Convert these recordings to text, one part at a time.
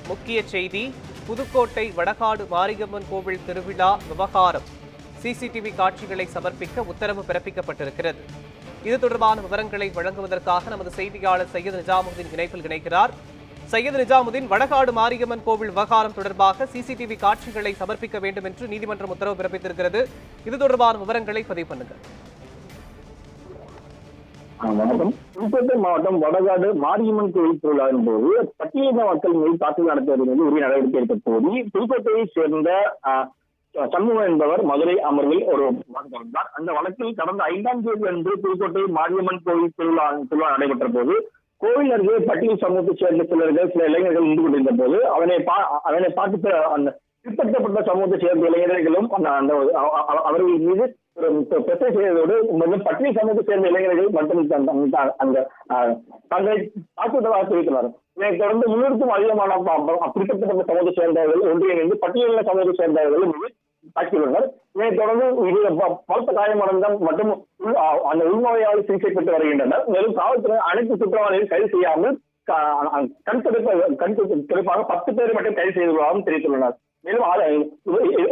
முக்கிய செய்தி புதுக்கோட்டை வடகாடு மாரியம்மன் கோவில் திருவிழா விவகாரம். சிசிடிவி காட்சிகளை சமர்ப்பிக்க உத்தரவு பிறப்பிக்கப்பட்டிருக்கிறது. இது தொடர்பான விவரங்களை வழங்குவதற்காக நமது செய்தியாளர் சையது நிஜாமுதீன் இணைப்பில் இணைக்கிறார். சையது நிஜாமுதீன், வடகாடு மாரியம்மன் கோவில் விவகாரம் தொடர்பாக சிசிடிவி காட்சிகளை சமர்ப்பிக்க வேண்டும் என்று நீதிமன்றம் உத்தரவு பிறப்பித்திருக்கிறது. இது தொடர்பான விவரங்களை பதிவு பண்ணுங்கள். வணக்கம். புதுக்கோட்டை மாவட்டம் வடகாடு மாரியம்மன் கோவில் திருவிழாவின் போது பட்டியலின மக்கள் மீது தாக்குதல் நடத்துவது மீது உரிய நடவடிக்கை எடுக்க கோரி புதுக்கோட்டையை சேர்ந்த சண்முகம் என்பவர் மதுரை அமர்வில் ஒரு வழக்கு தொடர்ந்தார். அந்த வழக்கில் கடந்த 5ஆம் தேதி அன்று புதுக்கோட்டை மாரியம்மன் கோவில் திருவிழா நடைபெற்ற போது கோவில் அருகே பட்டியல் சமூகத்தைச் சேர்ந்த சில இளைஞர்கள் நின்று கொண்டிருந்த போது அவனை பார்த்து அந்த பிற்படுத்தப்பட்ட சமூகத்தைச் சேர்ந்த இளைஞர்களும் அவர்கள் மீது பிரச்சனை செய்வதோடு பட்டியல் சமூகத்தை சேர்ந்த இளைஞர்கள் மற்றும் அந்த தங்களை தாக்குதலாக தெரிவித்துள்ளார். இதைத் தொடர்ந்து 300க்கும் அதிகமான பிற்படுத்தப்பட்ட சமூகத்தை சேர்ந்தவர்கள் ஒன்றிணைந்து பட்டியலின சமூகத்தை சேர்ந்தவர்கள் மீது தாக்கியுள்ளனர். இதைத் தொடர்ந்து இது பலத்த காயமடைந்த மற்றும் அந்த உள்நோயாளி சிகிச்சை பெற்று வருகின்றனர். மேலும் காவல்துறை அனைத்து குற்றவாளிகளையும் கைது செய்யாமல் கண்துடைப்பாக 10 பேரை மட்டும் கைது செய்துள்ளதாகவும் தெரிவித்துள்ளனர். மேலும்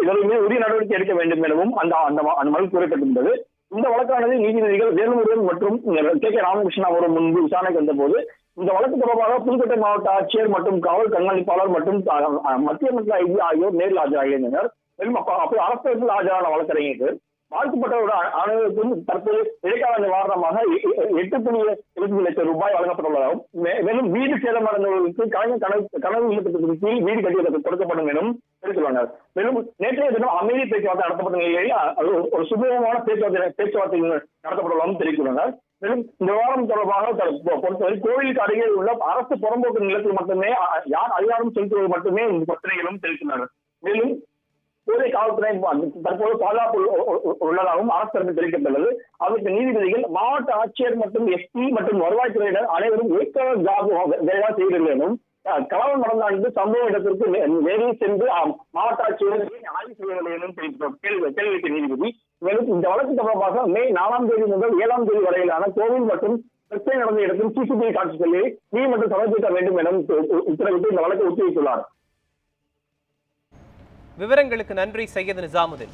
இதற்கு உரிய நடவடிக்கை எடுக்க வேண்டும் எனவும் அந்த மனு கூறப்பட்டிருந்தது. இந்த வழக்கானது நீதிபதிகள் வேலுமுருகன் மற்றும் கே ராமகிருஷ்ணன் அவர்கள் முன்பு விசாரணைக்கு வந்தபோது இந்த வழக்கு தொடர்பாக புதுக்கோட்டை மாவட்ட ஆட்சியர் மற்றும் காவல் கண்காணிப்பாளர் மற்றும் மத்திய மக்கள் ஐஜி ஆகியோர் நேரில் ஆஜராகியிருந்தனர். மேலும் அப்போது அரசு ஆஜரான வழக்கறிஞர்கள் பாதிக்கப்பட்டவரோட அனைவருக்கும் தற்போது இடைக்கால நிவாரணமாக 8.2 லட்சம் ரூபாய் வழங்கப்பட்டுள்ளதாகவும் மேலும் வீடு சேதமடைந்தவர்களுக்கு கனவு இல்லத்திற்கு கீழ் வீடு கட்டியதற்கு கொடுக்கப்படும் எனவும் தெரிவித்துள்ளனர். மேலும் நேற்றைய தினம் அமைதி பேச்சுவார்த்தை நடத்தப்பட்ட நிலையில் ஒரு சுமூகமான பேச்சுவார்த்தை நடத்தப்பட்டுள்ளதாகவும் தெரிவித்துள்ளனர். மேலும் இந்த விவகாரம் தொடர்பாக பொறுத்தவரை கோவிலுக்கு அருகே உள்ள அரசு புறம்போக்கு நிலத்தில் மட்டுமே யார் அதிகாரம் செலுத்துவது மட்டுமே இந்த பிரச்சனைகளும் தெரிவித்துள்ளனர். மேலும் போதை காவல்துறை தற்போது பாதுகாப்பு உள்ளதாகவும் அரசு தரப்பு தெரிவிக்கப்பட்டுள்ளது. அதற்கு நீதிபதிகள் மாவட்ட ஆட்சியர் மற்றும் எஸ்பி மற்றும் வருவாய்த்துறையினர் அனைவரும் வேலையாக செய்கிறது எனவும் கலவரம் நடந்த சம்பவ இடத்திற்கு நேரில் சென்று மாவட்ட ஆட்சியர் ஆய்வு செய்யவில்லை எனவும் கேள்வி நீதிபதி. மேலும் இந்த வழக்கு தொடர்பாக மே 4ஆம் தேதி முதல் 7ஆம் தேதி வரையிலான கோவில் மற்றும் பிரச்சனை நடந்த இடத்தில் சிசிடிவி காட்சிகளை நீதிமன்றம் சமர்ப்பிக்க வேண்டும் எனவும் உத்தரவிட்டு இந்த வழக்கை ஒத்திவைத்துள்ளார். விவரங்களுக்கு நன்றி சையது நிஜாமுதீன்.